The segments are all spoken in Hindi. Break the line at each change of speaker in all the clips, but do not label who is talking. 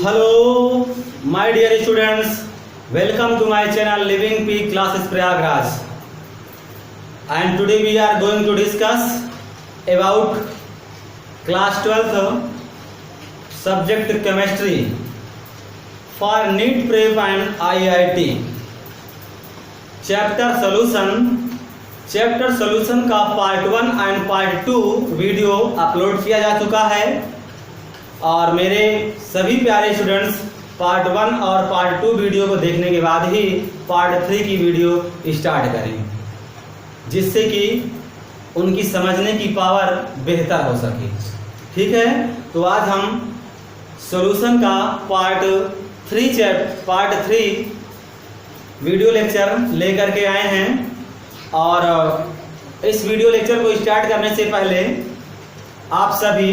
Hello, my dear students. Welcome to my channel Living Peak Classes Prayagraj. And today we are going to discuss about class 12th subject chemistry for NEET Prep and IIT. Chapter solution का part 1 and part 2 video upload किया जा चुका है और मेरे सभी प्यारे स्टूडेंट्स पार्ट 1 और पार्ट 2 वीडियो को देखने के बाद ही पार्ट 3 की वीडियो स्टार्ट करें, जिससे कि उनकी समझने की पावर बेहतर हो सके। ठीक है, तो आज हम सॉल्यूशन का पार्ट 3 वीडियो लेक्चर लेकर के आए हैं। और इस वीडियो लेक्चर को स्टार्ट करने से पहले आप सभी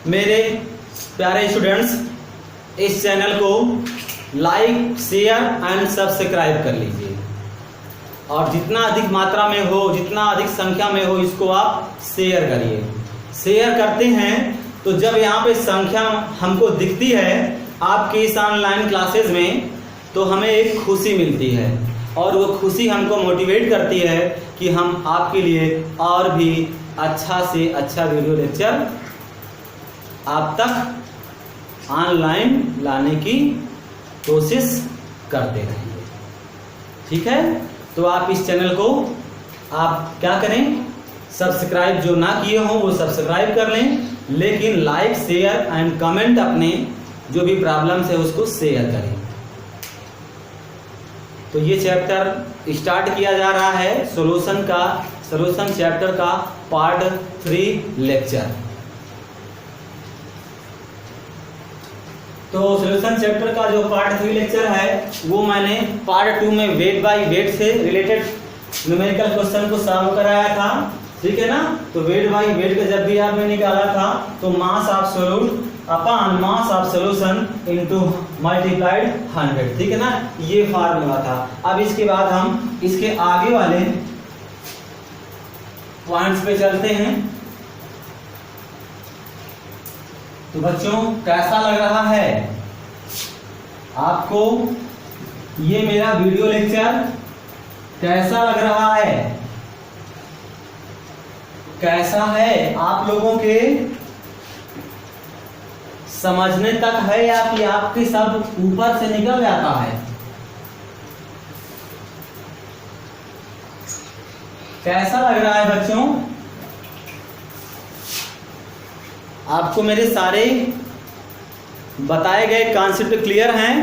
मेरे प्यारे स्टूडेंट्स इस चैनल को लाइक, शेयर एंड सब्सक्राइब कर लीजिए और जितना अधिक मात्रा में हो, जितना अधिक संख्या में हो, इसको आप शेयर करिए। शेयर करते हैं तो जब यहाँ पे संख्या हमको दिखती है आपके इस ऑनलाइन क्लासेस में, तो हमें एक खुशी मिलती है और वो खुशी हमको मोटिवेट करती है कि हम आपके लिए और भी अच्छा से अच्छा वीडियो लेक्चर आप तक ऑनलाइन लाने की कोशिश करते रहेंगे। ठीक है, तो आप इस चैनल को आप क्या करें, सब्सक्राइब जो ना किए हों वो सब्सक्राइब कर लें, लेकिन लाइक, शेयर एंड कमेंट अपने जो भी प्रॉब्लम्स है उसको शेयर करें। तो ये चैप्टर स्टार्ट किया जा रहा है सॉल्यूशन चैप्टर का पार्ट 3 लेक्चर। तो सॉल्यूशन चैप्टर का जो पार्ट 3 लेक्चर है वो मैंने पार्ट 2 में वेट बाय वेट से रिलेटेड न्यूमेरिकल क्वेश्चन को सॉल्व कराया था। ठीक है ना, तो वेट बाय वेट का जब भी आपने निकाला था तो mass of solute upon mass of solution into multiplied 100। ठीक है ना, ये फार्मूला था। अब इसके बाद हम इसके आगे वाले पॉइंट्स पे चलते हैं। तो बच्चों कैसा लग रहा है आपको ये मेरा वीडियो लेक्चर? कैसा लग रहा है? कैसा है आप लोगों के समझने तक है या कि आपके सब ऊपर से निकल जाता है? कैसा लग रहा है बच्चों? आपको मेरे सारे बताए गए कॉन्सेप्ट क्लियर हैं?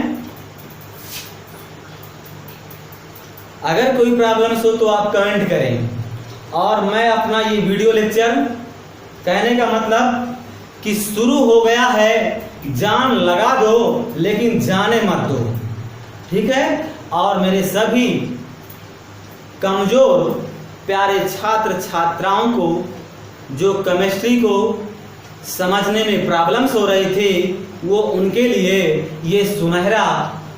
अगर कोई प्रॉब्लम्स हो तो आप कमेंट करें। और मैं अपना ये वीडियो लेक्चर कहने का मतलब कि शुरू हो गया है, जान लगा दो लेकिन जाने मत दो। ठीक है, और मेरे सभी कमजोर प्यारे छात्र छात्राओं को जो केमिस्ट्री को समझने में प्रॉब्लम्स हो रही थी, वो उनके लिए ये सुनहरा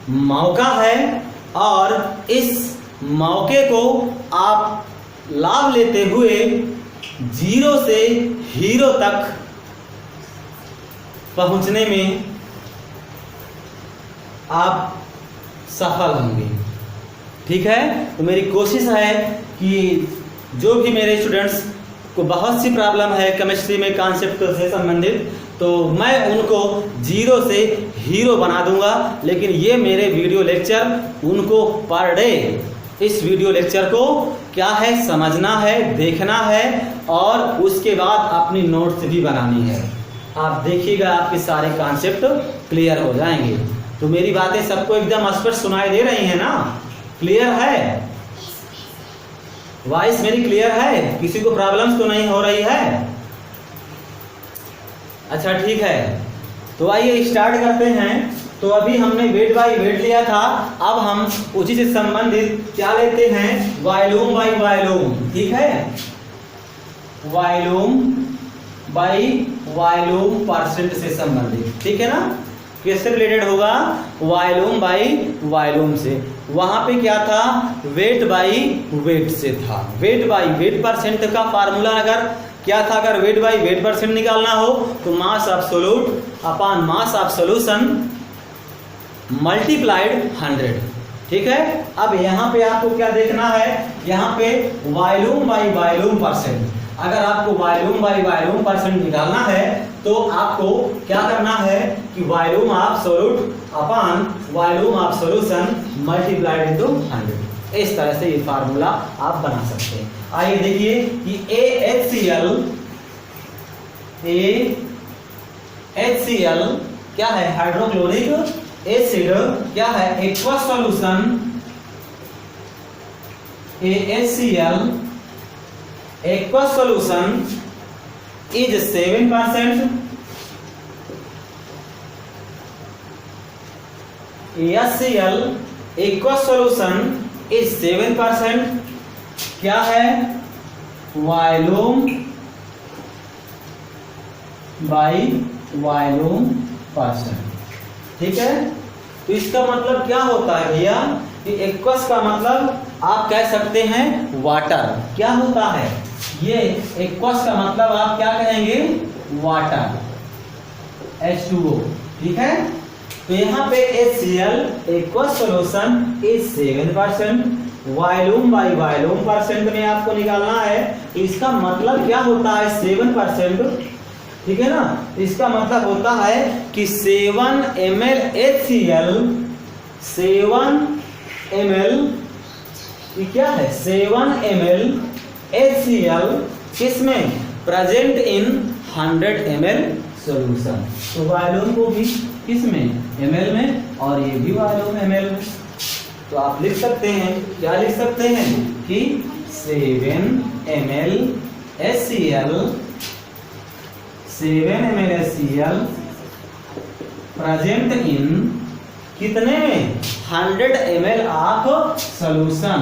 मौका है और इस मौके को आप लाभ लेते हुए 0 से हीरो तक पहुंचने में आप सफल होंगे। ठीक है, तो मेरी कोशिश है कि जो भी मेरे स्टूडेंट्स को बहुत सी प्रॉब्लम है केमिस्ट्री में कॉन्सेप्ट से संबंधित, तो मैं उनको 0 से हीरो बना दूंगा। लेकिन ये मेरे वीडियो लेक्चर उनको पर डे इस वीडियो लेक्चर को क्या है, समझना है, देखना है और उसके बाद अपनी नोट्स भी बनानी है। आप देखिएगा आपके सारे कॉन्सेप्ट क्लियर हो जाएंगे। तो मेरी बातें सबको एकदम स्पष्ट सुनाई दे रही हैं ना? क्लियर है? वॉइस मेरी क्लियर है? किसी को प्रॉब्लम्स तो नहीं हो रही है? अच्छा ठीक है, तो आइए स्टार्ट करते हैं। तो अभी हमने वेट बाय वेट लिया था, अब हम उसी से संबंधित क्या लेते हैं, वॉल्यूम बाय वॉल्यूम। ठीक है, वॉल्यूम बाय वॉल्यूम परसेंट से संबंधित। ठीक है ना, किससे रिलेटेड होगा? वॉल्यूम बाय वॉल्यूम से। वहां पे क्या था, वेट बाय वेट से था। वेट बाय वेट परसेंट का फार्मूला अगर क्या था, अगर वेट बाई वेट परसेंट निकालना हो तो mass absolute upon mass of solution multiplied 100। ठीक है। अब यहाँ पे आपको क्या देखना है, यहाँ पे वॉल्यूम बाई वॉल्यूम परसेंट। अगर आपको वॉल्यूम बाई वॉल्यूम परसेंट निकालना है तो आपको क्या करना है कि volume of solute upon volume of solution multiplied into 100। इस तरह से ये फार्मूला आप बना सकते हैं। आइए देखिए कि AHCl क्या है, हाइड्रोक्लोरिक एसिड क्या है, aqueous solution AHCl aqueous solution is 7%, HCl aqueous solution is 7%। क्या है, वॉल्यूम बाई वॉल्यूम परसेंट। ठीक है। तो इसका मतलब क्या होता है भैया कि एक्वस का मतलब आप कह सकते हैं वाटर। क्या होता है ये एक्वस का मतलब आप क्या कहेंगे, वाटर, H2O। ठीक है। तो यहाँ पे HCl aqueous solution is 7%, volume by volume percent में आपको निकालना है। इसका मतलब क्या होता है 7%। ठीक है ना। इसका मतलब होता है कि 7 ml HCl, 7 ml क्या है, 7 ml HCl किसमें प्रेजेंट इन 100 ml सॉल्यूशन। तो वॉल्यूम को भी किसमें, ml में, और ये भी वॉल्यूम ml में। तो आप लिख सकते हैं, क्या लिख सकते हैं कि 7 ml HCl, 7 ml HCl present in कितने में, 100 ml of solution,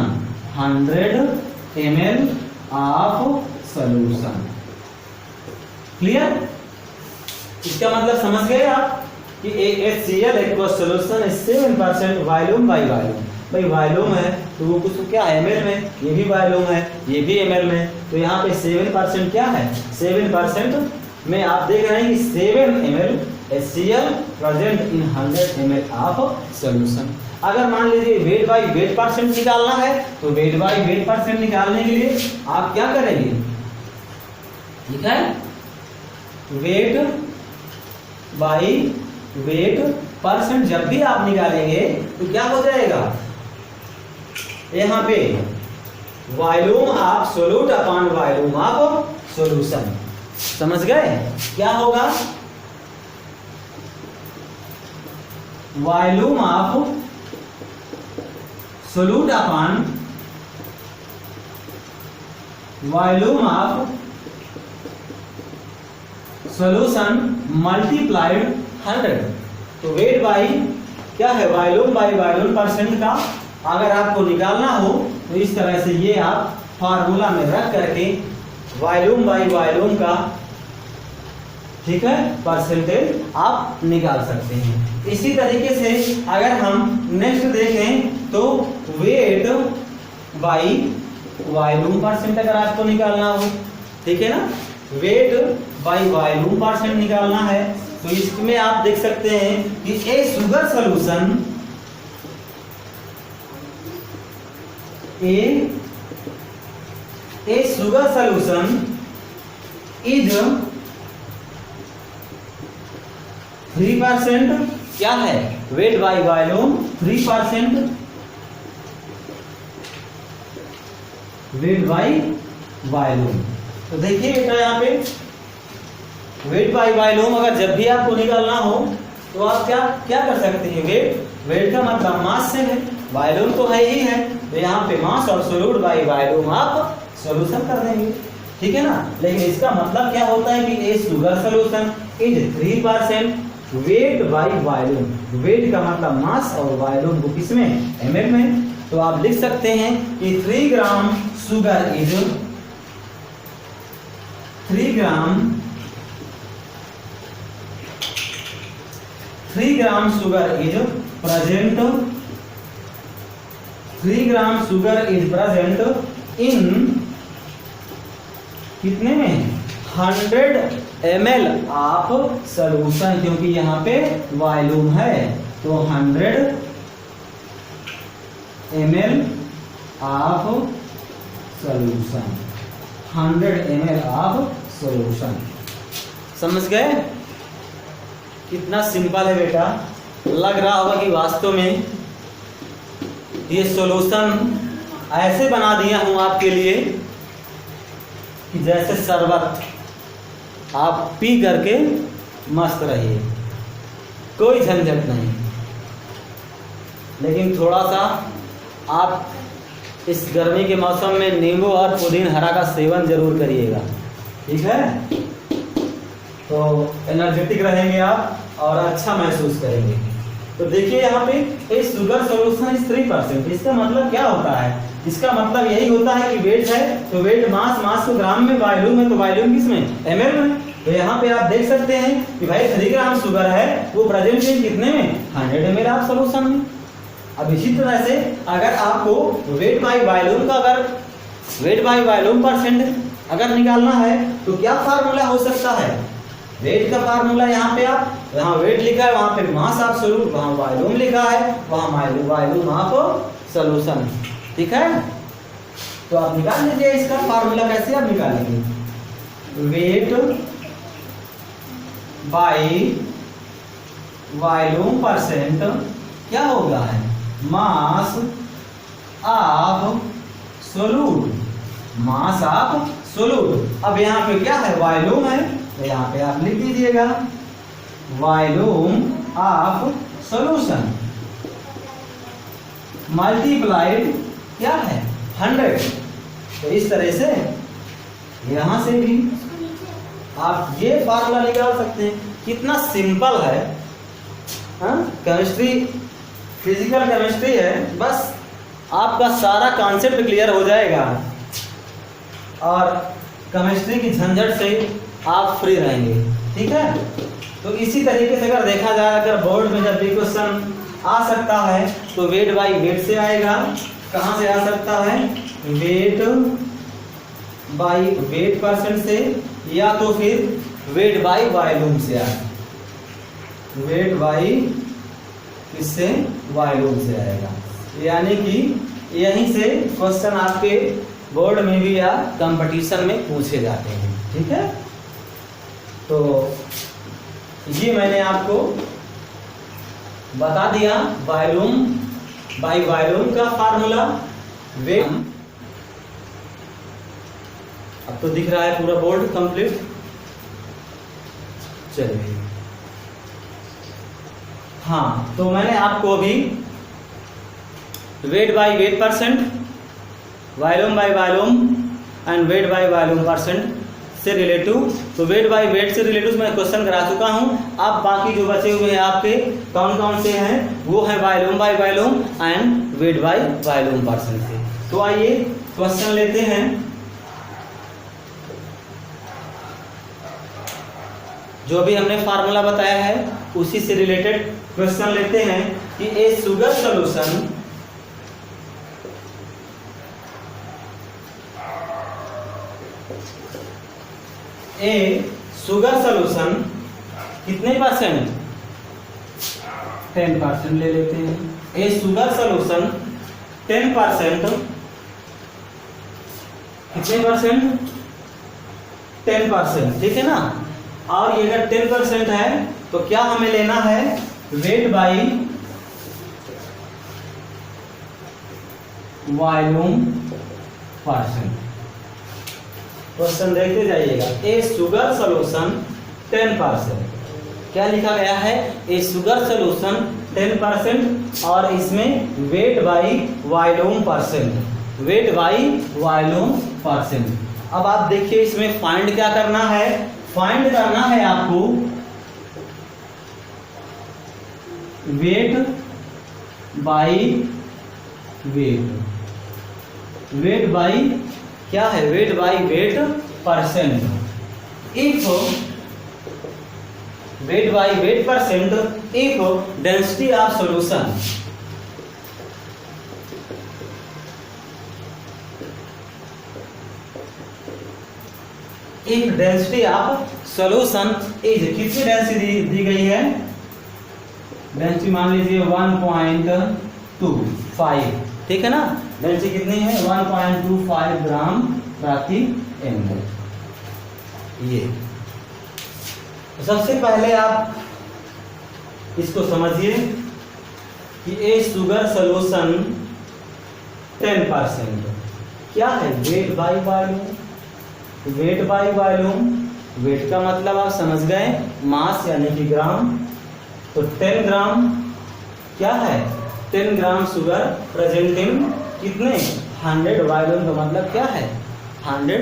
100 ml of solution. Clear. इसका मतलब समझ गए आप कि HCl aqueous solution 7% volume by volume. भाई वॉल्यूम है तो वो कुछ क्या है, ml में, ये भी वॉल्यूम है, ये भी ml में। तो यहाँ पे 7% क्या है, 7% में आप देख रहे हैं कि 7 ml HCl present in 100 ml of solution. अगर मान लीजिए वेट बाई वेट परसेंट निकालना है तो वेट बाई वेट परसेंट निकालने के लिए आप क्या करेंगे, ठीक है, वेट बाई वेट परसेंट जब भी आप निकालेंगे तो क्या हो जाएगा, यहाँ पे volume of solute upon volume of solution. समझ गए क्या होगा, volume of solute upon volume of solution multiplied 100। तो वेट बाई क्या है, वॉल्यूम बाई वॉल्यूम परसेंट का अगर आपको निकालना हो तो इस तरह से ये आप फार्मूला में रख करके वॉल्यूम बाई वॉल्यूम का, ठीक है, परसेंटेज आप निकाल सकते हैं। इसी तरीके से अगर हम नेक्स्ट देखें तो वेट बाई वॉल्यूम परसेंट अगर आपको निकालना हो, ठीक है ना, वेट बाई वॉल्यूम परसेंट निकालना है तो इसमें आप देख सकते हैं कि a sugar solution, a sugar solution is 3%। क्या है, weight by volume 3%, weight by volume. तो देखिए बेटा यहाँ पे वेट बाई वॉल्यूम अगर जब भी आपको निकालना हो तो आप क्या क्या कर सकते हैं, वेट का मतलब मास से है, वॉल्यूम तो है ही है, तो यहाँ पे मास और सोल्यूट बाई वॉल्यूम आप सॉल्यूशन कर देंगे, ठीक है ना। लेकिन इसका मतलब क्या होता है कि a sugar solution is 3%, weight by volume, weight का मतलब मास और वॉल्यूम को किसमें, ml में। तो आप लिख सकते हैं कि 3 gram sugar is 3 gram sugar is present, 3 gram sugar is present in कितने में, 100 ml ऑफ सोल्यूशन, क्योंकि यहाँ पे वॉल्यूम है तो 100 ml of solution, 100 ml of solution. समझ गए? कितना सिंपल है बेटा। लग रहा होगा कि वास्तव में ये सॉल्यूशन ऐसे बना दिया हूं आपके लिए कि जैसे शरबत आप पी करके मस्त रहिए, कोई झंझट नहीं। लेकिन थोड़ा सा आप इस गर्मी के मौसम में नींबू और पुदीन हरा का सेवन जरूर करिएगा, ठीक है? तो एनर्जेटिक रहेंगे आप और अच्छा महसूस करेंगे। तो देखिए यहाँ पे ये शुगर सोल्यूशन इज 3%। इसका मतलब क्या होता है? इसका मतलब यही होता है कि वेट है तो वेट मास, मास को ग्राम में, वॉल्यूम है तो वॉल्यूम किस में? ml में। तो यहाँ पे आप देख सकते हैं कि भाई 3 ग्राम शुगर है, वो प्रेजेंट है कितने में? 100 ml ऑफ सोल्यूशन में। अब इसी तरह से अगर आपको वेट बाई वॉल्यूम का, अगर वेट बाई वॉल्यूम परसेंट अगर निकालना है तो क्या फार्मूला हो सकता है? वेट का फार्मूला यहाँ पे आप, यहाँ वेट लिखा है, वहाँ पे मास ऑफ सोल्यूशन, वहाँ वॉल्यूम लिखा है, वहाँ वॉल्यूम ऑफ सोल्यूशन, ठीक है? तो आप निकाल लीजिए इसका फार्मूला। कैसे आप निकालेंगे? वेट बाई वॉल्यूम परसेंट क्या होगा है? Mass of solute, mass of solute. अब यहाँ पे क्या है? वॉल्यूम है, तो यहाँ पे आप लिख दीजिएगा वॉल्यूम ऑफ सॉल्यूशन मल्टीप्लाइड क्या है? 100। तो इस तरह से यहां से भी आप ये फार्मूला निकाल सकते हैं। कितना सिंपल है, हाँ? केमिस्ट्री, फिजिकल केमिस्ट्री है, बस आपका सारा कॉन्सेप्ट क्लियर हो जाएगा और केमिस्ट्री की झंझट से आप फ्री रहेंगे, ठीक है? तो इसी तरीके से अगर देखा जाए, अगर बोर्ड में जब भी क्वेश्चन आ सकता है तो वेट बाई वेट से आएगा। कहाँ से आ सकता है? वेट बाई वेट परसेंट से, या तो फिर वेट बाई वॉल्यूम से आएगा। वेट बाई किससे? वॉल्यूम से आएगा। यानी कि यहीं से क्वेश्चन आपके बोर्ड में भी या कंपटीशन में पूछे जाते हैं, ठीक है? तो ये मैंने आपको बता दिया वॉल्यूम बाई वॉल्यूम का फार्मूला। वेट, अब तो दिख रहा है पूरा बोर्ड कंप्लीट। चलिए, हाँ, तो मैंने आपको अभी wait by wait percent, volume by volume and wait by volume percent से रिलेटिव, तो वेट बाई वेट से रिलेटिव मैं क्वेश्चन करा चुका हूं। अब बाकी जो बचे हुए हैं आपके कौन कौन से हैं, वो है volume by volume and wait by volume percent से। तो आइए क्वेश्चन लेते हैं। जो भी हमने फार्मूला बताया है उसी से रिलेटेड क्वेश्चन लेते हैं कि ए शुगर सॉल्यूशन कितने परसेंट? 10% ले लेते हैं। ए शुगर सॉल्यूशन 10%, कितने परसेंट? 10%, ठीक है ना? और ये अगर 10% है तो क्या हमें लेना है? Weight by volume percent. Question देखते जाइएगा। ए शुगर सॉल्यूशन 10%, क्या लिखा गया है? ए शुगर सॉल्यूशन 10% और इसमें wait by volume percent, wait by volume percent. अब आप देखिए इसमें फाइंड क्या करना है? फाइंड करना है आपको weight by weight, weight by क्या है? Weight by wait percent. If wait by wait percent, if density of solution, if density of solution is, कितनी डेंसिटी दी गई है, डेंसिटी मान लीजिए 1.25, ठीक है ना, डेंसिटी कितनी है 1.25 ग्राम प्रति ml। ये सबसे पहले आप इसको समझिए कि ए शुगर सॉल्यूशन 10% क्या है, weight by volume. Weight by volume, weight का मतलब आप समझ गए, मास यानी कि ग्राम। तो 10 ग्राम क्या है, 10 ग्राम शुगर प्रेजेंट इन कितने 100 वॉल्यूम का मतलब क्या है 100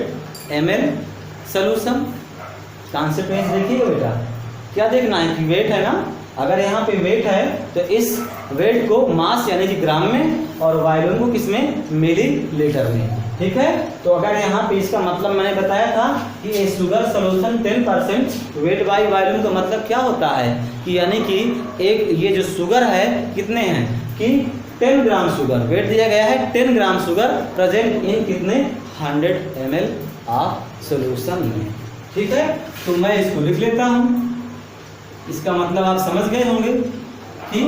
ml सॉल्यूशन। कॉन्सेप्ट देखिए बेटा, क्या देखना है कि वेट है ना, अगर यहाँ पे वेट है तो इस वेट को मास यानी कि ग्राम में और वॉल्यूम को किसमें, मिलीलीटर में, ठीक है। तो अगर यहाँ पे इसका मतलब मैंने बताया था कि ये sugar solution 10%, weight by volume का मतलब क्या होता है कि यानी कि एक ये जो शुगर है कितने हैं कि 10 ग्राम शुगर, वेट दिया गया है 10 ग्राम शुगर प्रेजेंट इन कितने 100 ml ऑफ सॉल्यूशन में, ठीक है। तो मैं इसको लिख लेता हूँ, इसका मतलब आप समझ गए होंगे कि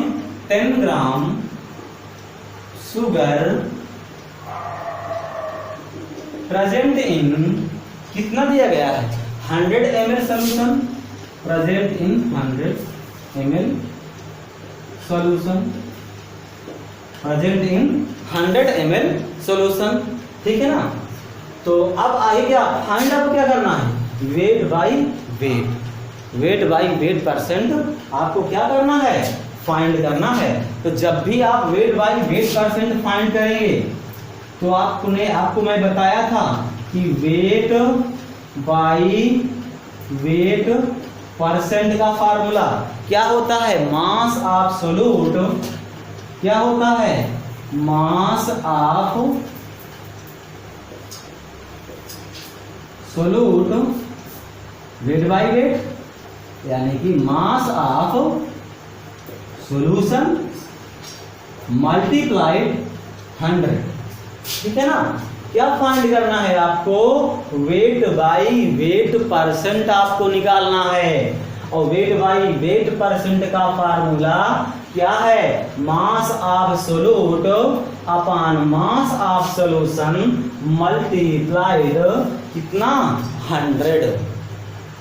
10 ग्राम शुगर प्रेजेंट इन कितना दिया गया है 100 ml solution, present in 100 ml solution, present in 100 ml solution, ठीक है ना। तो अब आगे क्या फाइंड आउट क्या करना है, weight by weight, wait by wait percent आपको क्या करना है, फाइंड करना है। तो जब भी आप wait by wait percent find करेंगे तो आपको मैं बताया था कि वेट बाई वेट परसेंट का फार्मूला क्या होता है, मास ऑफ सोल्यूट, क्या होता है mass of solute wait by wait, यानी कि मास ऑफ सॉल्यूशन मल्टीप्लाइड 100, ठीक है ना। क्या फाइंड करना है आपको, वेट बाई वेट परसेंट आपको निकालना है, और वेट बाई वेट परसेंट का फार्मूला क्या है, mass of solute upon mass of solution multiplied कितना 100,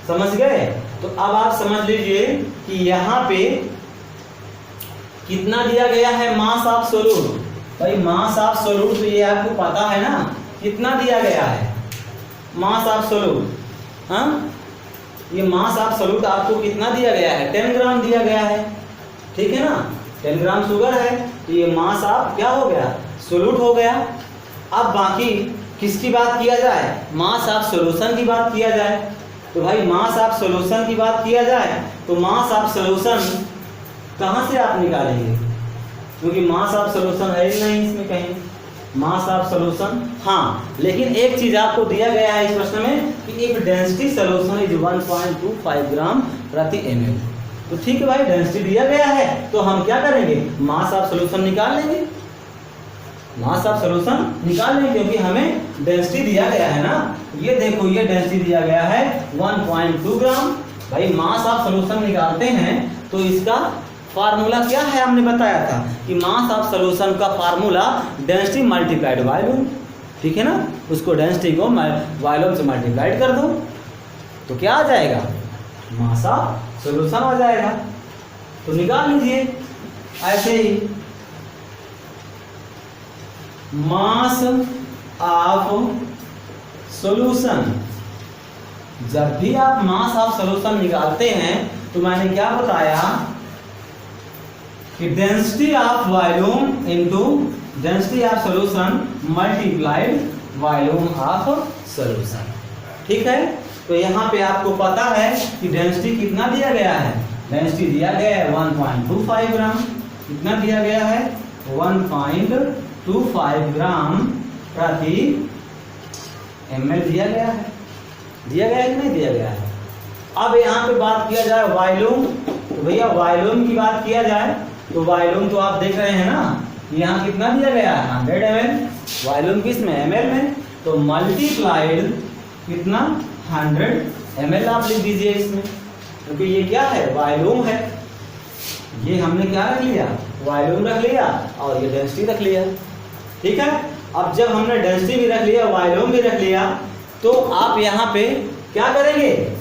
समझ गए। तो अब आप समझ लीजिए कि यहाँ पे कितना दिया गया है मास ऑफ सोल्यूट, भाई मास ऑफ सोल्यूट तो ये आपको पता है ना, कितना दिया गया है मास ऑफ सोल्यूट, हाँ ये मास ऑफ सोल्यूट आपको कितना दिया गया है 10 ग्राम दिया गया है, ठीक है ना। 10 ग्राम शुगर है तो ये मास ऑफ क्या हो गया, सोल्यूट हो गया। अब बाकी किसकी बात किया जाए, मास ऑफ सॉल्यूशन की बात किया जाए। तो भाई मास ऑफ सॉल्यूशन की बात किया जाए तो मास ऑफ सॉल्यूशन कहाँ से आप निकालेंगे, क्योंकि मास ऑफ सॉल्यूशन है ही नहीं इसमें कहीं, मास ऑफ सॉल्यूशन। हाँ लेकिन एक चीज आपको दिया गया है इस प्रश्न में कि एक डेंसिटी सॉल्यूशन इज 1.25 ग्राम प्रति ml। तो ठीक है भाई, डेंसिटी दिया गया है तो हम क्या करेंगे, मास ऑफ सॉल्यूशन निकाल लेंगे, मास ऑफ सॉल्यूशन निकाल लेंगे, क्योंकि हमें डेंसिटी दिया गया है ना। ये देखो ये डेंसिटी दिया गया है 1.2 ग्राम। भाई मास ऑफ सॉल्यूशन निकालते हैं तो इसका फार्मूला क्या है, हमने बताया था कि मास ऑफ सॉल्यूशन का फार्मूला डेंसिटी मल्टीप्लाइड वॉल्यूम, ठीक है ना। उसको डेंसिटी को वॉल्यूम से मल्टीप्लाइड कर दो तो क्या आ जाएगा, मास ऑफ सॉल्यूशन आ जाएगा। तो निकाल लीजिए ऐसे ही, मास ऑफ सॉल्यूशन, जब भी आप मास ऑफ सॉल्यूशन निकालते हैं तो मैंने क्या बताया कि density of volume into density of solution multiplied volume of solution, ठीक है। तो यहाँ पे आपको पता है कि डेंसिटी कितना दिया गया है, डेंसिटी दिया गया है 1.25 ग्राम, कितना दिया गया है 1.25 ग्राम प्रति ml दिया गया है, दिया गया है कि नहीं दिया गया है। अब यहाँ पे बात किया जाए वॉल्यूम, तो भैया वॉल्यूम की बात किया जाए तो वॉल्यूम तो आप देख रहे हैं ना, यहाँ कितना दिया गया है 100 ml, वॉल्यूम किस में ml में, तो मल्टीप्लाइड कितना 100 ml आप लिख दीजिए इसमें, क्योंकि ये क्या है, वॉल्यूम है। ये हमने क्या रख लिया, वॉल्यूम रख लिया और ये डेंसिटी रख लिया। ठीक है, अब जब हमने डेंसिटी भी रख लिया, वॉल्यूम भी रख लिया, तो आप यहाँ पे क्या करेंगे,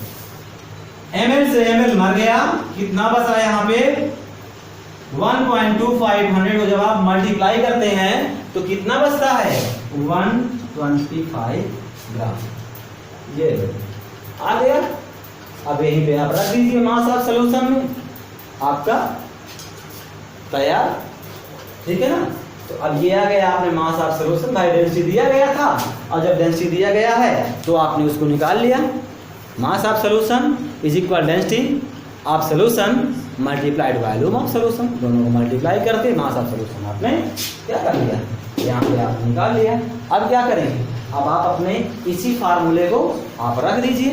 ml से ml मर गया, कितना बचा यहाँ पे 1.25 को जब आप मल्टीप्लाई करते हैं तो कितना बचता है 125 ग्राम। ये आ गया। अब यहीं पे आप रख दीजिए मास ऑफ सॉल्यूशन में, आपका तैयार। ठीक है ना, तो अब ये आ गया, आपने मास ऑफ सॉल्यूशन बाय डेंसिटी दिया गया था, और जब डेंसिटी दिया गया है तो आपने उसको निकाल लिया। मास of solution is equal density of solution multiplied volume of solution, दोनों को मल्टीप्लाई करके मास ऑफ सॉल्यूशन आपने क्या कर लिया, यहाँ पे आपने निकाल लिया। अब क्या करेंगे, अब आप अपने इसी फार्मूले को आप रख दीजिए।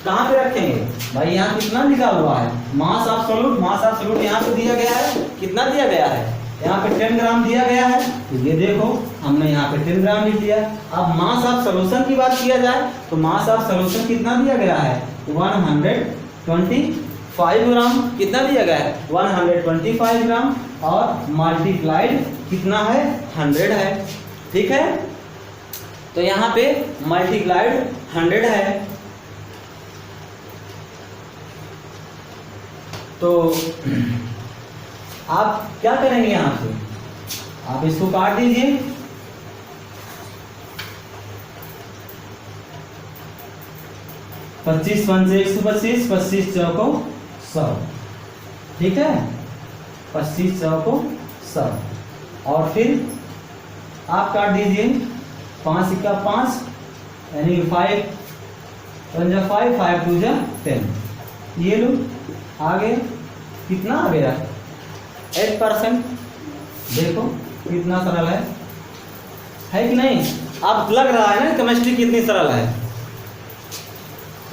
कहाँ पे रखेंगे भाई, यहाँ कितना लिखा हुआ है, mass of solute. Mass of solute यहाँ पे दिया गया है, कितना दिया गया है, यहाँ पे 10 ग्राम दिया गया है, तो ये देखो हमने यहाँ पे 10 ग्राम लिख दिया। अब मास ऑफ सॉल्यूशन की बात किया जाए तो मास ऑफ सॉल्यूशन कितना दिया गया है 125 ग्राम, कितना दिया गया है 125 ग्राम, और मल्टीप्लाइड कितना है 100 है। ठीक है, तो यहाँ पे मल्टीप्लाइड 100 है। तो आप क्या करेंगे, यहाँ से आप इसको काट दीजिए। पच्चीस 125, 25 चौको 100। ठीक है, 25 चौको 100, और फिर आप काट दीजिए 5 सिक्का 5, यानी 5 1 जा 5, 5 2 जा 10। ये लो, आगे कितना आ गया 8%। देखो कितना सरल है कि नहीं। अब लग रहा है ना केमिस्ट्री कितनी सरल है।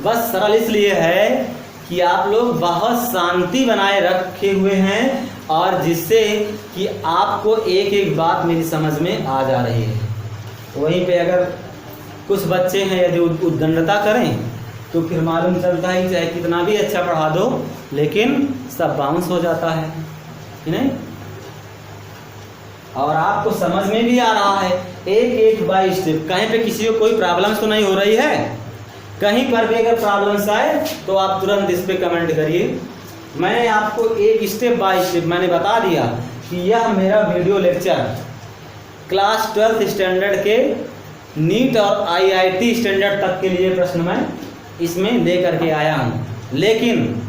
बस सरल इसलिए है कि आप लोग बहुत शांति बनाए रखे हुए हैं, और जिससे कि आपको एक एक बात मेरी समझ में आ जा रही है। वहीं पे अगर कुछ बच्चे हैं यदि उद्दंडता करें तो फिर मालूम चलता है चाहे कितना भी अच्छा पढ़ा दो लेकिन सब बाउंस हो जाता है कि नहीं। और आपको समझ में भी आ रहा है एक एक बाय स्टेप। कहीं पे किसी को कोई प्रॉब्लम्स तो नहीं हो रही है, कहीं पर भी अगर प्रॉब्लम्स आए तो आप तुरंत इस पे कमेंट करिए। मैंने आपको एक स्टेप बाय स्टेप मैंने बता दिया कि यह मेरा video lecture class 12th standard के नीट और IIT स्टैंडर्ड तक के लिए प्रश्न मैं इसमें ले करके आया हूँ, लेकिन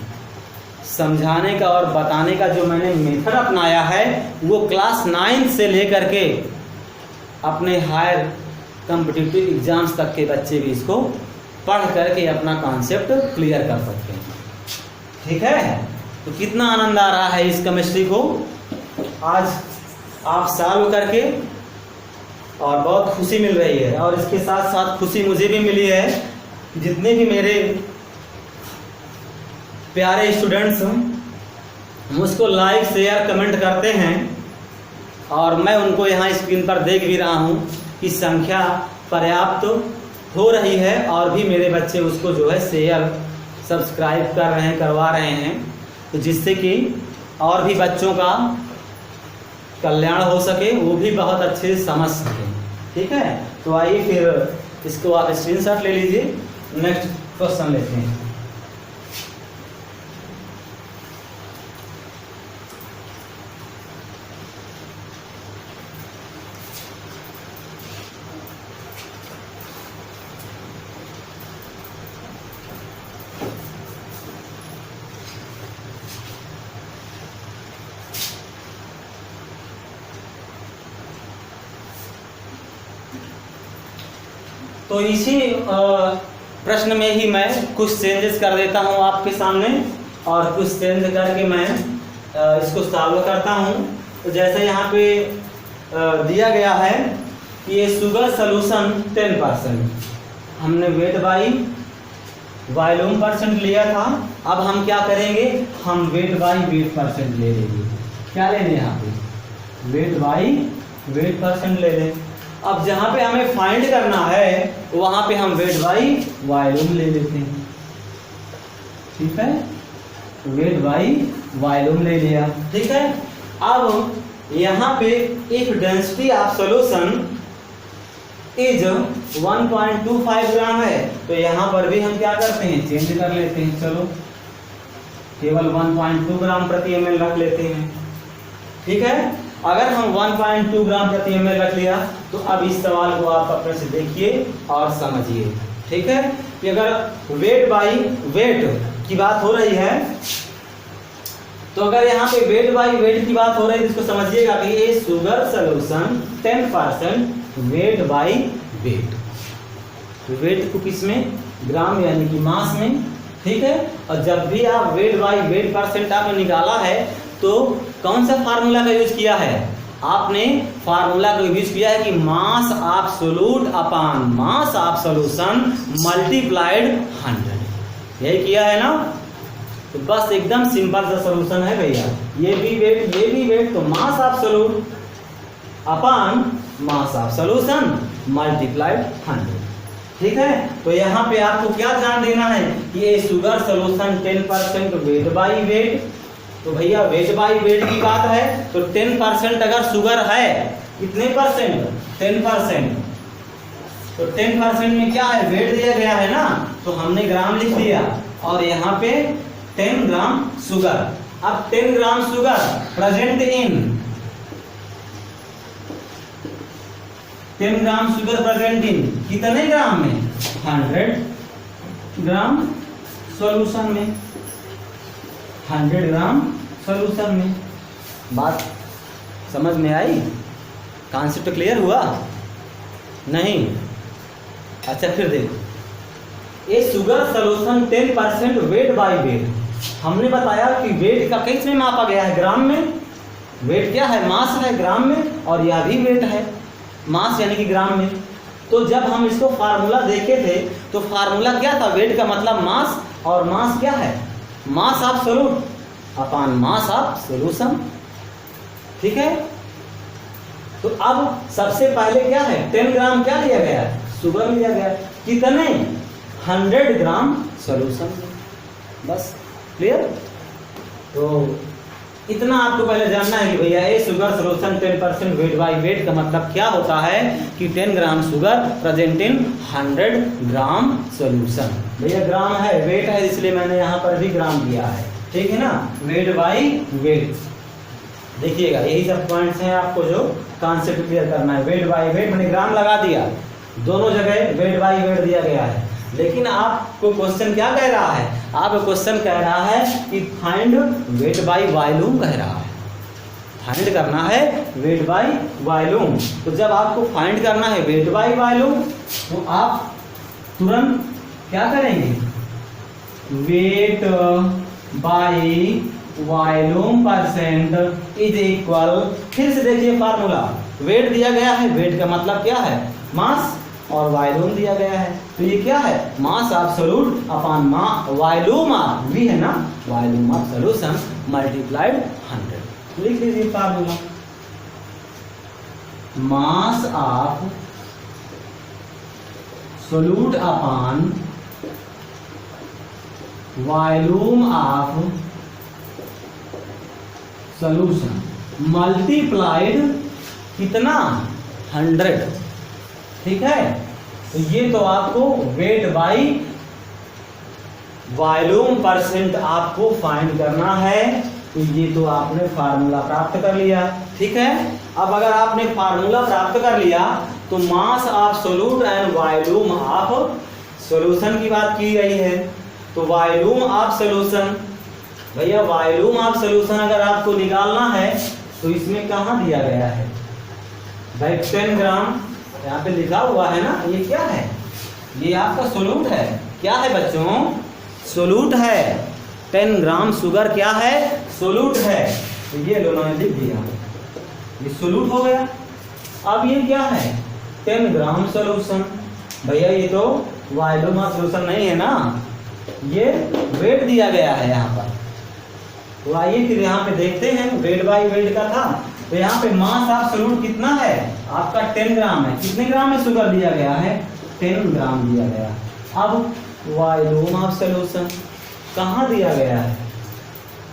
समझाने का और बताने का जो मैंने मेथड अपनाया है वो क्लास 9 से लेकर के अपने हायर कॉम्पिटिटिव एग्जाम्स तक के बच्चे भी इसको पढ़ करके अपना कॉन्सेप्ट क्लियर कर सकते हैं। ठीक है, तो कितना आनंद आ रहा है इस केमिस्ट्री को आज आप सॉल्व करके, और बहुत खुशी मिल रही है। और इसके साथ साथ खुशी मुझे भी मिली है, जितने भी मेरे प्यारे स्टूडेंट्स मुझको लाइक शेयर कमेंट करते हैं, और मैं उनको यहाँ स्क्रीन पर देख भी रहा हूँ कि संख्या पर्याप्त हो रही है, और भी मेरे बच्चे उसको जो है शेयर सब्सक्राइब कर रहे हैं, करवा रहे हैं, तो जिससे कि और भी बच्चों का कल्याण हो सके, वो भी बहुत अच्छे से समझ सके। ठीक है, तो आइए फिर इसको आप स्क्रीनशॉट ले लीजिए। नेक्स्ट क्वेश्चन लेते हैं। तो इसी प्रश्न में ही मैं कुछ चेंजेस कर देता हूं आपके सामने, और कुछ चेंज करके मैं इसको सॉल्व करता हूं। तो जैसे यहाँ पे दिया गया है कि ये शुगर सॉल्यूशन 10%, हमने वेट बाई वॉल्यूम परसेंट लिया था। अब हम क्या करेंगे, हम वेट बाई वेट परसेंट ले लेंगे। क्या लेंगे यहाँ पे, वेट बाई वेट परसेंट ले लें। अब जहाँ पे हमें फाइंड करना है वहां पे हम वेट बाई वॉल्यूम ले लेते हैं। ठीक है, वेट बाई वॉल्यूम ले लिया। ठीक है, अब यहाँ पे if density of solution is 1.25 ग्राम है तो यहाँ पर भी हम क्या करते हैं, चेंज कर लेते हैं। चलो केवल 1.2 ग्राम प्रति ml रख लेते हैं। ठीक है, अगर हम 1.2 ग्राम प्रति ml रख लिया तो अब इस सवाल को आप अपने से देखिए और समझिए। ठीक है, कि अगर वेट बाई वेट की बात हो रही है तो अगर यहाँ पे वेट बाई वेट की बात हो रही है तो इसको समझिएगा कि ये sugar solution 10% weight by weight, weight को किसमें, ग्राम यानी कि मास में। ठीक है, और जब भी आप वेट बाई वेट परसेंट आपने निकाला है तो कौन सा फार्मूला का यूज किया है, आपने फार्मूला का यूज किया है कि मास of solute upon mass of solution multiplied 100, यही किया है ना। तो बस एकदम सिंपल सा सॉल्यूशन है भैया, ये भी वेट तो मास of solute upon mass of solution multiplied 100। ठीक है, तो यहाँ पे आपको क्या ध्यान देना है कि ये sugar solution 10% weight by wait, तो भैया वेट बाई वेट की बात है तो 10% अगर शुगर है, कितने परसेंट, 10%, तो 10% में क्या है, वेट दिया गया है ना, तो हमने ग्राम लिख दिया और यहाँ पे 10 ग्राम शुगर। अब 10 gram sugar present in 10 gram sugar present in कितने ग्राम में, 100 ग्राम सॉल्यूशन में, 100 ग्राम सॉल्यूशन में। बात समझ में आई, कॉन्सेप्ट क्लियर हुआ नहीं? अच्छा फिर देखो, ये sugar solution 10% weight by wait, हमने बताया कि वेट का किस में मापा गया है, ग्राम में। वेट क्या है, मास है ग्राम में, और यह भी वेट है मास यानी कि ग्राम में। तो जब हम इसको फार्मूला देखे थे तो फार्मूला क्या था, वेट का मतलब मास, और मास क्या है, mass of solute upon mass of solution. ठीक है, तो अब सबसे पहले क्या है, 10 ग्राम क्या लिया गया है, शुगर लिया गया, कितने, 100 ग्राम सॉल्यूशन। बस क्लियर। तो इतना आपको पहले जानना है कि भैया ये sugar solution 10% weight by wait का मतलब क्या होता है कि 10 gram sugar present in 100 gram solution. भैया ग्राम है, वेट है, इसलिए मैंने यहाँ पर भी ग्राम दिया है। ठीक है ना, वेट बाई वेट। देखिएगा यही सब पॉइंट्स हैं आपको जो कॉन्सेप्ट क्लियर करना है। वेट बाई वेट मैंने ग्राम लगा दिया, दोनों जगह वेट बाई वेट दिया गया है, लेकिन आपको क्वेश्चन क्या कह रहा है, आपको क्वेश्चन कह रहा है कि फाइंड वेट बाई वॉल्यूम कह रहा है, फाइंड करना है वेट बाई वॉल्यूम। तो जब आपको फाइंड करना है वेट बाई वॉल्यूम तो आप तुरंत क्या करेंगे, wait by volume percent is equal, फिर से देखिए फार्मूला, वेट दिया गया है, वेट का मतलब क्या है, मास, और वॉल्यूम दिया गया है, तो ये क्या है, mass of solute upon volume of, V है ना, वॉल्यूम ऑफ सॉल्यूशन मल्टीप्लाइड 100। लिख लीजिए formula, mass of solute upon volume of solution multiplied कितना, 100। ठीक है, तो ये तो आपको वेट बाई वॉल्यूम परसेंट आपको फाइंड करना है, तो ये तो आपने फार्मूला प्राप्त कर लिया। ठीक है, अब अगर आपने फार्मूला प्राप्त कर लिया तो मास of solute and volume of solution की बात की गई है, तो वॉल्यूम ऑफ सॉल्यूशन, भैया वॉल्यूम ऑफ सॉल्यूशन अगर आपको निकालना है तो इसमें कहाँ दिया गया है भाई, 10 ग्राम यहाँ पे लिखा हुआ है ना, ये क्या है, ये आपका सोल्यूट है, क्या है बच्चों, सोल्यूट है, 10 ग्राम शुगर क्या है, सोल्यूट है, तो ये दोनों ने लिख दिया, ये सोल्यूट हो गया। अब ये क्या है, 10 ग्राम सोल्यूशन, भैया ये तो वॉल्यूम ऑफ सॉल्यूशन नहीं है ना, ये वेट दिया गया है यहाँ पर। तो आइए फिर यहाँ पे देखते हैं, वेट बाई वेट का था, तो यहाँ पे मास ऑफ सोल्यूट कितना है आपका, 10 ग्राम है, कितने ग्राम में शुगर दिया गया है, 10 ग्राम दिया गया। अब वॉल्यूम ऑफ सॉल्यूशन कहाँ दिया गया है?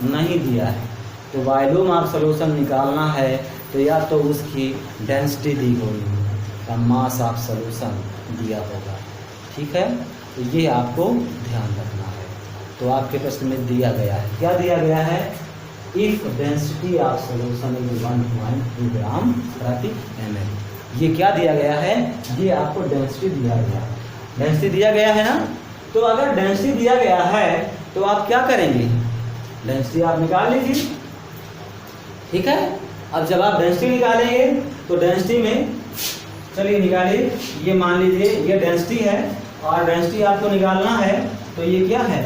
नहीं दिया है। तो वॉल्यूम ऑफ सॉल्यूशन निकालना है तो या तो उसकी डेंसिटी दी होगी या मास ऑफ सॉल्यूशन दिया होगा। ठीक है, तो ये आपको ध्यान रखना है। तो आपके प्रश्न में दिया गया है, क्या दिया गया है? If density of solution is 1.2 ग्राम प्रति ml। ये क्या दिया गया है? ये आपको डेंसिटी दिया गया है। डेंसिटी दिया गया है ना? तो अगर डेंसिटी दिया गया है तो आप क्या करेंगे? डेंसिटी आप निकाल लीजिए। ठीक है, अब जब आप डेंसिटी निकालेंगे तो डेंसिटी में, चलिए निकालिए, ये मान लीजिए ये डेंसिटी है और डेंसिटी आपको निकालना है तो ये क्या है?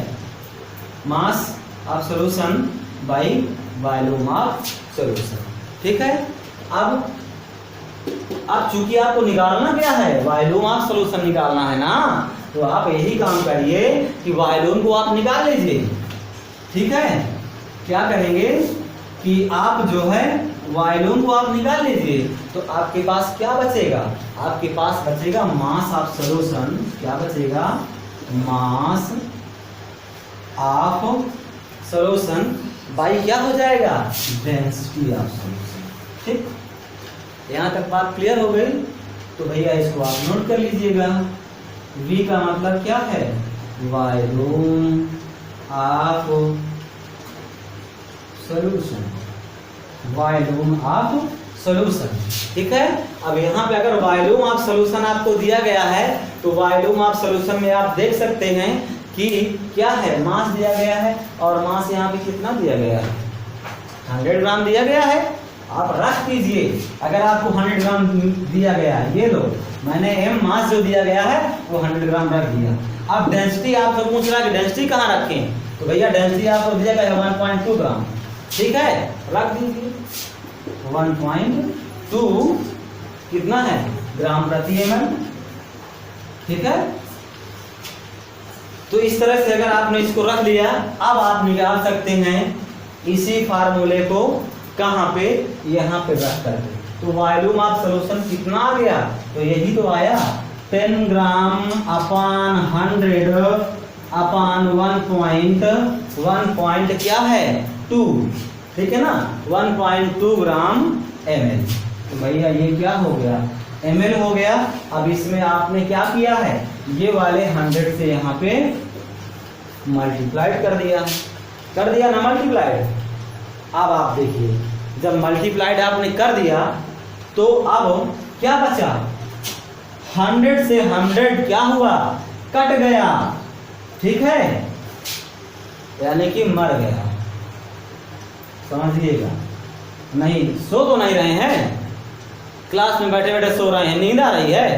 Mass of solution by volume of solution. ठीक है, अब चूंकि आपको निकालना क्या है? वॉल्यूम ऑफ सॉल्यूशन निकालना है ना, तो आप यही काम करिए कि वॉल्यूम को आप निकाल लीजिए। ठीक है, क्या करेंगे कि आप जो है वॉल्यूम को आप निकाल लीजिए तो आपके पास क्या बचेगा? आपके पास बचेगा मास ऑफ सॉल्यूशन। क्या बचेगा? मास ऑफ सॉल्यूशन बाई क्या हो जाएगा? Density of solution. ठीक, यहाँ तक बात क्लियर हो गई? तो भैया इसको आप नोट कर लीजिएगा। V का मतलब क्या है? Volume of solution, volume of solution. ठीक है, अब यहाँ पे अगर वॉल्यूम ऑफ सॉल्यूशन आपको दिया गया है तो वॉल्यूम ऑफ सॉल्यूशन में आप देख सकते हैं कि क्या है? मास दिया गया है और मास यहाँ पे कितना दिया गया है? 100 ग्राम दिया गया है। आप रख दीजिए। अगर आपको 100 ग्राम दिया गया है, ये लो, मैंने m मास जो दिया गया है वो 100 ग्राम रख दिया। अब डेंसिटी आपसे पूछ रहा है कि डेंसिटी कहाँ रखें, तो भैया डेंसिटी आपको दिया गया है 1.2 ग्राम। ठीक है, रख दीजिए 1.2 कितना है? ग्राम प्रति ml। ठीक है, तो इस तरह से अगर आपने इसको रख लिया, अब आप निकाल सकते हैं इसी फार्मूले को कहाँ पे? यहाँ पे रख करके। तो वॉल्यूम ऑफ सॉल्यूशन कितना आ गया? तो यही तो आया 10 ग्राम अपान 100 अपान 1 क्या है? 2। ठीक है ना, 1.2 ग्राम ml। तो भैया ये क्या हो गया? ml हो गया। अब इसमें आपने क्या किया है? ये वाले 100 से यहाँ पे मल्टीप्लाइड कर दिया ना, मल्टीप्लाइड। अब आप देखिए, जब मल्टीप्लाइड आपने कर दिया तो अब क्या बचा? 100 से 100 क्या हुआ? कट गया। ठीक है, यानी कि मर गया। समझिएगा। नहीं, सो तो नहीं रहे हैं? क्लास में बैठे बैठे सो रहे हैं, नींद आ रही है?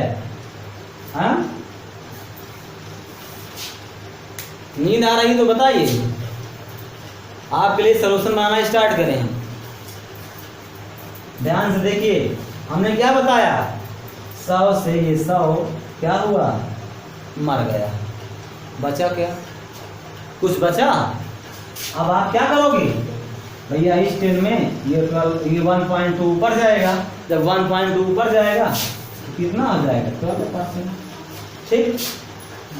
हाँ, नींद आ रही तो बताइए, आपके लिए सॉल्यूशन बनाना स्टार्ट करें हम। ध्यान से देखिए, हमने क्या बताया? 100 से ये 100 क्या हुआ? मर गया। बचा क्या? कुछ बचा? अब आप क्या करोगे भैया? इस टेन में ये 1.2 ऊपर जाएगा। जब 1.2 ऊपर जाएगा तो कितना आ जाएगा? 12%। ठीक,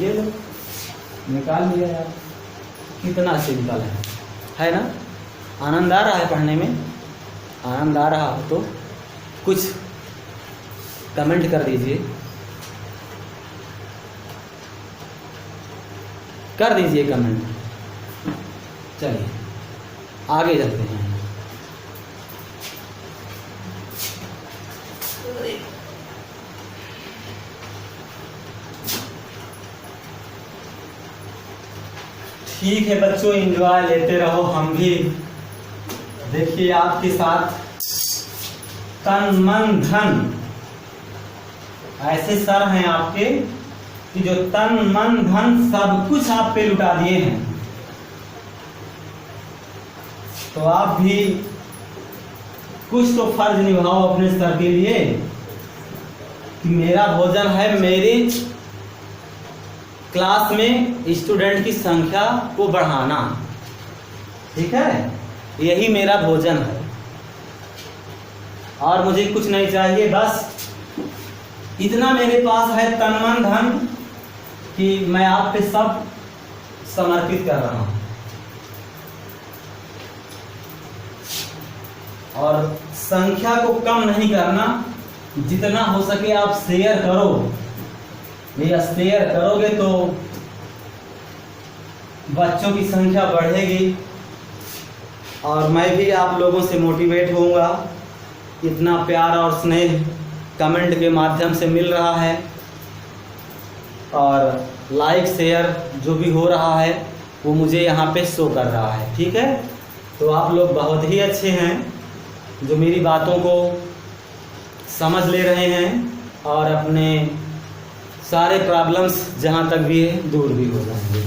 ये लो, निकाल लिया यार। कितना सिंपल है ना? आनंद आ रहा है पढ़ने में? आनंद आ रहा हो तो कुछ कमेंट कर दीजिए, कर दीजिए कमेंट। चलिए आगे चलते हैं। ठीक है बच्चों, एंजॉय लेते रहो, हम भी देखिए आपके साथ तन मन धन। ऐसे सर हैं आपके कि जो तन मन धन सब कुछ आप पे लुटा दिए हैं। तो आप भी कुछ तो फर्ज निभाओ अपने सर के लिए कि मेरा भोजन है मेरी क्लास में स्टूडेंट की संख्या को बढ़ाना। ठीक है, यही मेरा भोजन है और मुझे कुछ नहीं चाहिए, बस इतना मेरे पास है तन मन धन कि मैं आप पे सब समर्पित कर रहा हूं। और संख्या को कम नहीं करना, जितना हो सके आप शेयर करो। भैया शेयर करोगे तो बच्चों की संख्या बढ़ेगी और मैं भी आप लोगों से मोटिवेट होऊंगा। इतना प्यार और स्नेह कमेंट के माध्यम से मिल रहा है और लाइक शेयर जो भी हो रहा है वो मुझे यहाँ पे शो कर रहा है। ठीक है, तो आप लोग बहुत ही अच्छे हैं जो मेरी बातों को समझ ले रहे हैं और अपने सारे प्रॉब्लम्स जहाँ तक भी है दूर भी हो जाएंगे।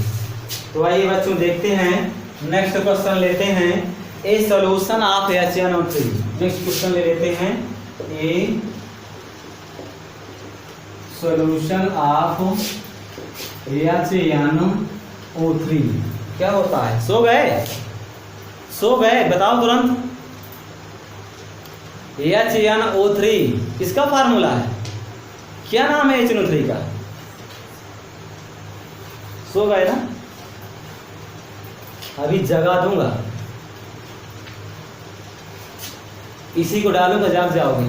तो आइए बच्चों देखते हैं, नेक्स्ट क्वेश्चन लेते हैं। ए solution of HNO3। Next question ले लेते हैं, ए सॉल्यूशन ऑफ HNO3 क्या होता है? सो गए बताओ तुरंत। HNO3 किसका फार्मूला है? क्या नाम है HNO3 का? सो गए ना? अभी जगा दूंगा, इसी को डालूंगा, जाग जाओगे।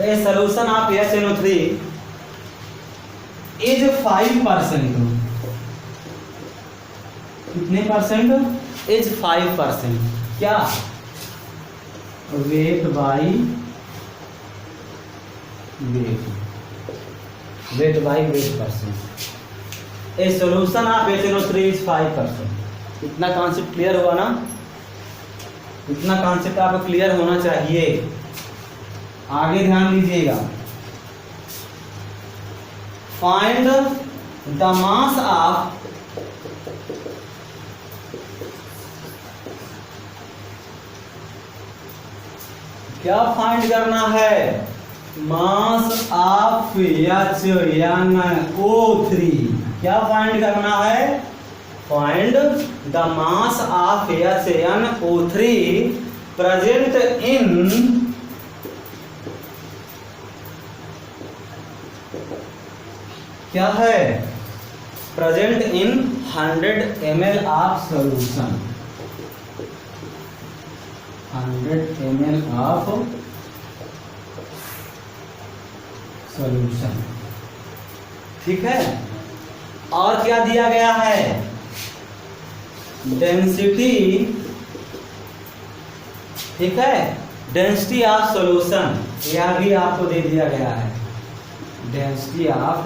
ए सॉल्यूशन ऑफ HNO3 इज 5%। कितने परसेंट? इज 5%। क्या? Wait by wait percent. A solution of HNO3 is 5%। इतना कॉन्सेप्ट क्लियर हुआ ना? इतना कॉन्सेप्ट आपको क्लियर होना चाहिए। आगे ध्यान दीजिएगा। फाइंड द मास ऑफ क्या फाइंड करना है? Mass of HNO3। क्या फाइंड करना है? Find the mass of HNO3 present in क्या है? Present in 100 ml of solution. 100 ml of solution. ठीक है, और क्या दिया गया है? डेंसिटी। ठीक है, डेंसिटी ऑफ सॉल्यूशन यह भी आपको दे दिया गया है। Density of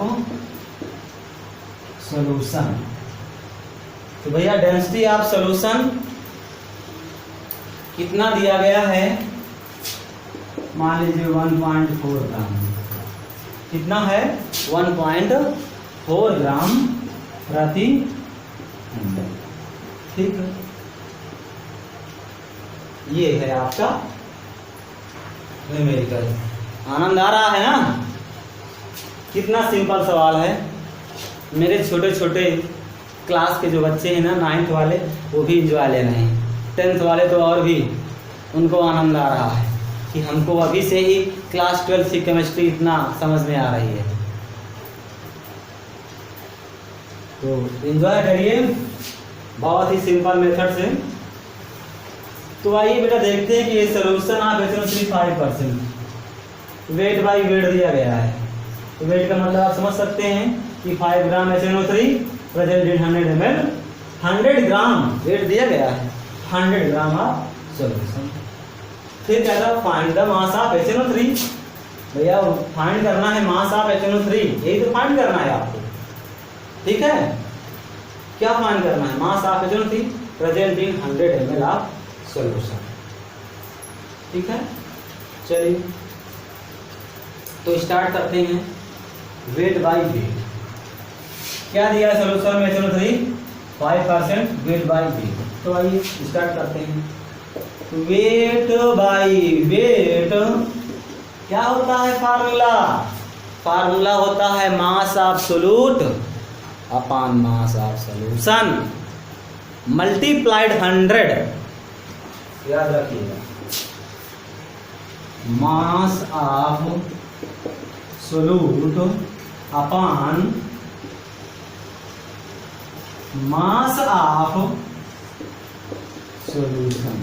solution. तो भैया डेंसिटी ऑफ सॉल्यूशन कितना दिया गया है? मान लीजिए 1.4 ग्राम। कितना है? 1.4 ग्राम प्रति ml। ठीक है, ये है आपका न्यूमेरिकल। आनंद आ रहा है ना? कितना सिंपल सवाल है। मेरे छोटे छोटे क्लास के जो बच्चे हैं ना, 9th वाले, वो भी इंजॉय ले रहे हैं। 10th वाले तो और भी उनको आनंद आ रहा है कि हमको अभी से ही क्लास 12 की केमिस्ट्री इतना समझ में आ रही है। तो एंजॉय करिए बहुत ही सिंपल मेथड से। तो आइए बेटा देखते हैं कि ये solution of HNO3 5%। Wait by wait दिया गया है। तो वेट का मतलब आप समझ सकते हैं कि 5 ग्राम HNO3 present in 100 ml। 100 gram weight दिया गया है, 100 ग्राम ऑफ सॉल्यूशन। फिर कहता है find the mass of HNO3। भैया फाइंड करना है मास ऑफ HNO3, यही तो फाइंड करना है आपको। ठीक है, क्या फाइंड करना है? Mass of HNO3 present in 100 ml of solution. ठीक है, चलिए तो स्टार्ट करते हैं। वेट बाई वेट क्या दिया है सॉल्यूशन में HNO3? 5%। Wait by wait. तो आइए स्टार्ट करते हैं। वेट बाई वेट क्या होता है? फार्मूला होता है mass of solute upon mass of solution multiplied 100। याद रखिएगा, मास of solute upon mass of solution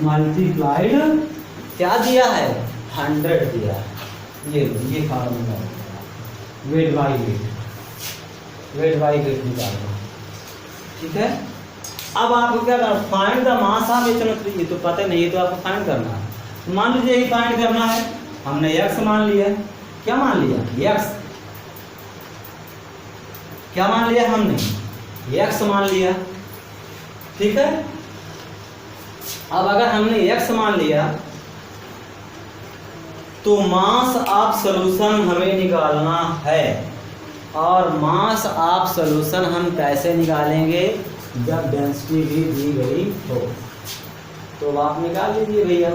multiplied क्या दिया है 100 दिया है। ये फार्मूला वेट बाई वेट निकालना। ठीक है, अब आपको क्या करना, find the mass of HNO3। ये तो पता नहीं, तो आपको फाइंड करना है। मान लीजिए यही फाइंड करना है, हमने x मान लिया। क्या मान लिया? x। क्या मान लिया हमने? x मान लिया। ठीक है, अब अगर हमने x मान लिया तो मास ऑफ सॉल्यूशन हमें निकालना है। और मास ऑफ सॉल्यूशन हम कैसे निकालेंगे? जब डेंसिटी भी दी गई हो। तो आप निकाल लीजिए भैया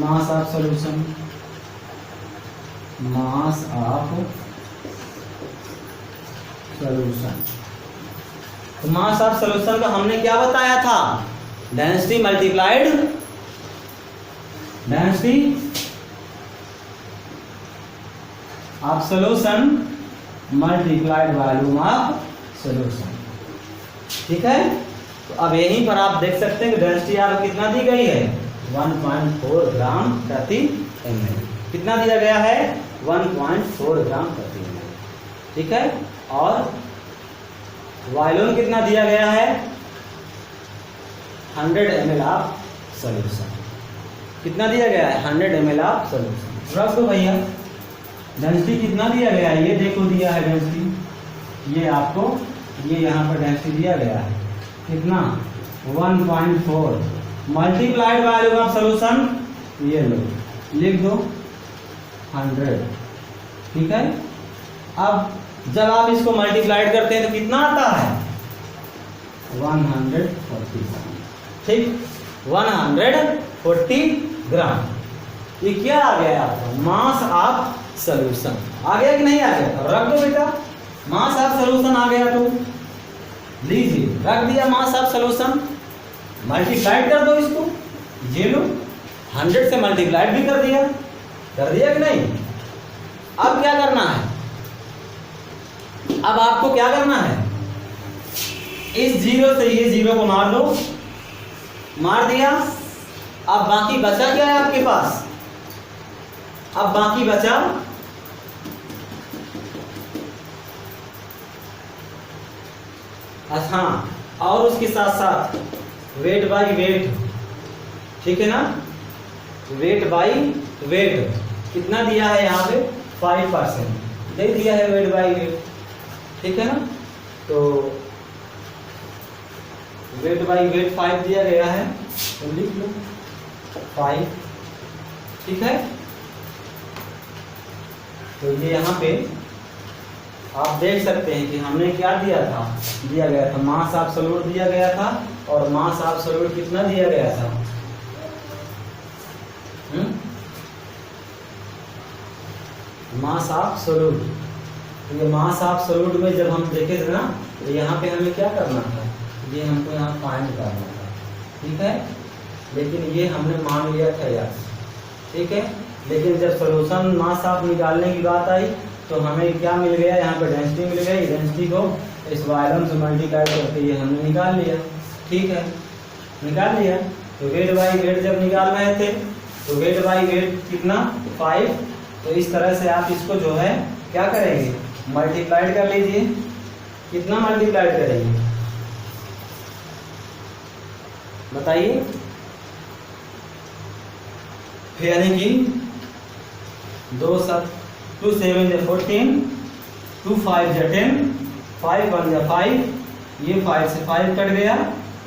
मास of solution. Mass of solution, तो मास ऑफ सॉल्यूशन का हमने क्या बताया था? Density multiplied density of solution multiplied volume of solution. ठीक है, तो अब यहीं पर आप देख सकते हैं कि डेंसिटी आपको कितना दी गई है? 1.4 ग्राम प्रति ml। कितना दिया गया है? 1.4 ग्राम प्रति ml। ठीक है, और वॉल्यूम कितना दिया गया है? 100 ml ऑफ सॉल्यूशन। कितना दिया गया है? 100 ml ऑफ सॉल्यूशन। रख दो भैया। डेंसिटी कितना दिया गया है? ये देखो दिया है डेंसिटी, ये आपको ये यहाँ पर डेंसिटी दिया गया है कितना? 1.4 मल्टीप्लाइड वॉल्यूम ऑफ सॉल्यूशन, ये लो लिख दो 100। ठीक है, अब जब आप इसको मल्टीप्लाइड करते हैं तो कितना आता है? 140। ठीक, 140 ग्राम। ये क्या आ गया आपका? मास ऑफ सॉल्यूशन। आ गया कि नहीं आ गया? अब रख दो बेटा, मास ऑफ सॉल्यूशन आ गया तो लीजिए रख दिया मास ऑफ सॉल्यूशन। मल्टीप्लाइड कर दो इसको, ये लो 100 से मल्टीप्लाइड भी कर दिया कि नहीं? अब क्या करना है? अब आपको क्या करना है? इस जीरो से ये जीरो को मार दो, मार दिया। अब बाकी बचा क्या है आपके पास? अब बाकी बचा हाँ, और उसके साथ साथ वेट बाई वेट। ठीक है ना, वेट बाई वेट कितना दिया है यहाँ पे? 5% दे दिया है वेट बाई वेट। ठीक है ना, तो वेट बाई वेट 5 दिया गया है, तो लिख लो 5। ठीक है, तो ये यहाँ पे आप देख सकते हैं कि हमने क्या दिया था? दिया गया था मास ऑफ सॉल्यूट दिया गया था, और मास ऑफ सॉल्यूट कितना दिया गया था? Mass of solute. तो ये मास ऑफ सॉल्यूट में जब हम देखे थे ना, तो यहाँ पे हमें क्या करना था? ये हमको यहाँ फाइंड करना था। ठीक है, लेकिन ये हमने मान लिया था यार। ठीक है, लेकिन जब सॉल्यूशन मास ऑफ निकालने की बात आई तो हमें क्या मिल गया? यहाँ पे डेंसिटी मिल गई। डेंसिटी को इस वॉल्यूम से मल्टीप्लाई करके ये हमने निकाल लिया। ठीक है, निकाल लिया। तो वेट बाई वेट जब निकाल रहे थे तो वेट बाई वेट कितना? 5। तो इस तरह से आप इसको जो है क्या करेंगे? मल्टीप्लाइड कर लीजिए। कितना मल्टीप्लाइड करेंगे बताइए? यानी कि 2 7 जा 14, 2 5 जा 10, 5 1 जा 5, ये 5 से 5 कट गया।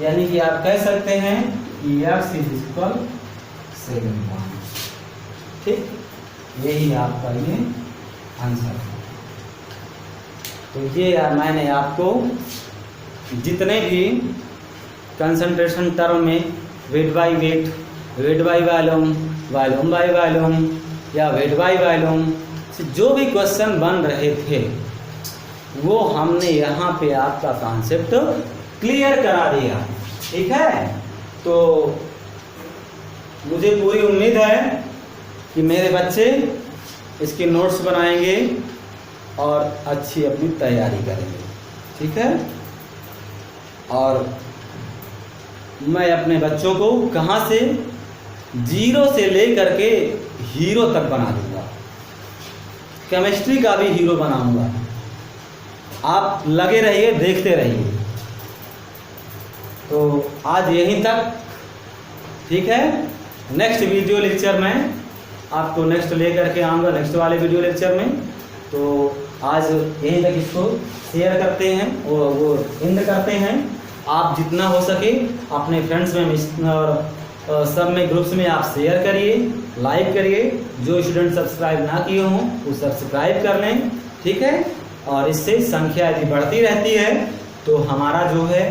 यानी कि आप कह सकते हैं कि x = 7। ठीक, यही आपका ये आंसर है। तो ये मैंने आपको जितने भी कंसंट्रेशन टर्म में wait by weight, wait by volume, volume by volume या वेट बाई वॉल्यूम से जो भी क्वेश्चन बन रहे थे वो हमने यहाँ पे आपका कॉन्सेप्ट क्लियर करा दिया। ठीक है, तो मुझे पूरी उम्मीद है कि मेरे बच्चे इसके नोट्स बनाएंगे और अच्छी अपनी तैयारी करेंगे। ठीक है, और मैं अपने बच्चों को कहाँ से 0 से लेकर के हीरो तक बना दूंगा, केमिस्ट्री का भी हीरो बनाऊंगा। आप लगे रहिए, देखते रहिए। तो आज यहीं तक, ठीक है। नेक्स्ट वीडियो लेक्चर में आपको नेक्स्ट लेकर के आऊँगा, नेक्स्ट वाले वीडियो लेक्चर में। तो आज यहीं तक इसको शेयर करते हैं और वो एंड करते हैं। आप जितना हो सके अपने फ्रेंड्स में और सब में ग्रुप्स में आप शेयर करिए, लाइक करिए। जो स्टूडेंट सब्सक्राइब ना किए हों वो सब्सक्राइब कर लें, ठीक है। और इससे संख्या यदि बढ़ती रहती है तो हमारा जो है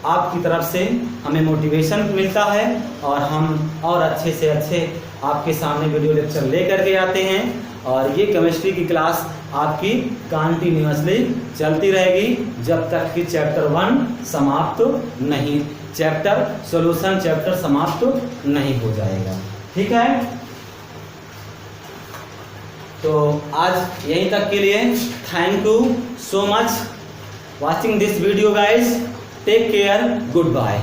आपकी तरफ से हमें मोटिवेशन मिलता है और हम और अच्छे से अच्छे आपके सामने वीडियो लेक्चर लेकर के आते हैं। और ये केमिस्ट्री की क्लास आपकी कंटिन्यूअसली चलती रहेगी जब तक कि चैप्टर 1 समाप्त नहीं, चैप्टर सॉल्यूशन चैप्टर समाप्त नहीं हो जाएगा। ठीक है, तो आज यहीं तक के लिए thank you so much watching this video guys. Take care, good bye.